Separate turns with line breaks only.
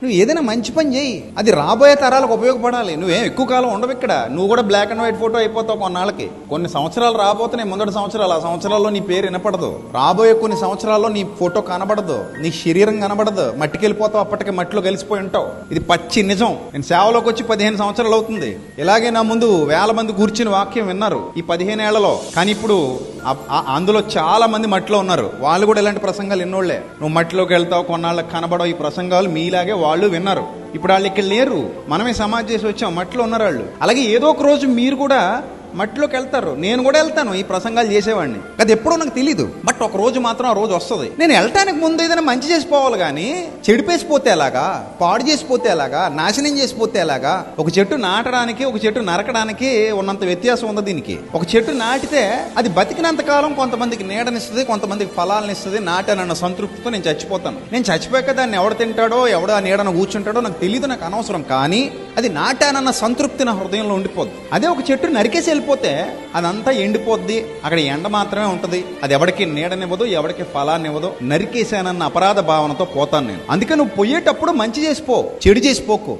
నువ్వు ఏదైనా మంచి పని చేయి, అది రాబోయే తరాలకు ఉపయోగపడాలి. నువ్వేం ఎక్కువ కాలం ఉండవు ఇక్కడ. నువ్వు కూడా బ్లాక్ అండ్ వైట్ ఫోటో అయిపోతావు కొన్నాళ్ళకి. కొన్ని సంవత్సరాలు రాబోతున్నాయి, ముందటి సంవత్సరాలు. ఆ సంవత్సరాల్లో నీ పేరు వినపడదు. రాబోయే కొన్ని సంవత్సరాల్లో నీ ఫోటో కనబడదు, నీ శరీరం కనబడదు. మట్టికి వెళ్ళిపోతావు, అప్పటికి మట్టిలో కలిసిపోయి ఉంటావు. ఇది పచ్చి నిజం. నేను సేవలోకి వచ్చి 15 సంవత్సరాలు అవుతుంది. ఇలాగే నా ముందు వేల మంది కూర్చుని వాక్యం విన్నారు ఈ 15 ఏళ్లలో. కానీ ఇప్పుడు అందులో చాలా మంది మట్టిలో ఉన్నారు. వాళ్ళు కూడా ఇలాంటి ప్రసంగాలు ఎన్నోళ్లే. నువ్వు మట్టిలోకి వెళ్తావు, కొన్నాళ్ళకి కనబడవు. ఈ ప్రసంగాలు మీలాగే వాళ్ళు విన్నారు. ఇప్పుడు వాళ్ళు ఇక్కడ లేరు, మనమే సమాజ్ చేసి వచ్చాం. మట్టిలో ఉన్నారు వాళ్ళు. అలాగే ఏదో ఒక రోజు మీరు కూడా మట్టిలోకి వెళ్తారు. నేను కూడా వెళ్తాను ఈ ప్రసంగాలు చేసేవాడిని. అది ఎప్పుడో నాకు తెలీదు, బట్ ఒక రోజు మాత్రం ఆ రోజు వస్తుంది. నేను వెళ్ళటానికి ముందు ఏదైనా మంచి చేసిపోవాలి, కానీ చెడిపేసిపోతే ఎలాగా, పాడు చేసిపోతే ఎలాగా, నాశనం చేసిపోతే ఎలాగా? ఒక చెట్టు నాటడానికి, ఒక చెట్టు నరకడానికి ఉన్నంత వ్యత్యాసం ఉంది దీనికి. ఒక చెట్టు నాటితే అది బతికినంత కాలం కొంతమందికి నీడనిస్తుంది, కొంతమందికి ఫలాలనిస్తుంది. నాటానన్న సంతృప్తితో నేను చచ్చిపోతాను. నేను చచ్చిపోయాక దాన్ని ఎవడు తింటాడో, ఎవడు ఆ నీడను కూర్చుంటాడో నాకు తెలియదు, నాకు అనవసరం. కానీ అది నాటానన్న సంతృప్తి నా హృదయంలో ఉండిపోద్ది. అదే ఒక చెట్టు నరికేసి వెళ్ళిపోతే అదంతా ఎండిపోద్ది. అక్కడ ఎండ మాత్రమే ఉంటుంది. అది ఎవరికి నీడనివ్వదు, ఎవరికి ఫలాన్నివ్వదు. నరికేసానన్న అపరాధ భావనతో పోతాను నేను. అందుకే నువ్వు పోయేటప్పుడు మంచి చేసిపో, చెడు చేసిపోకు.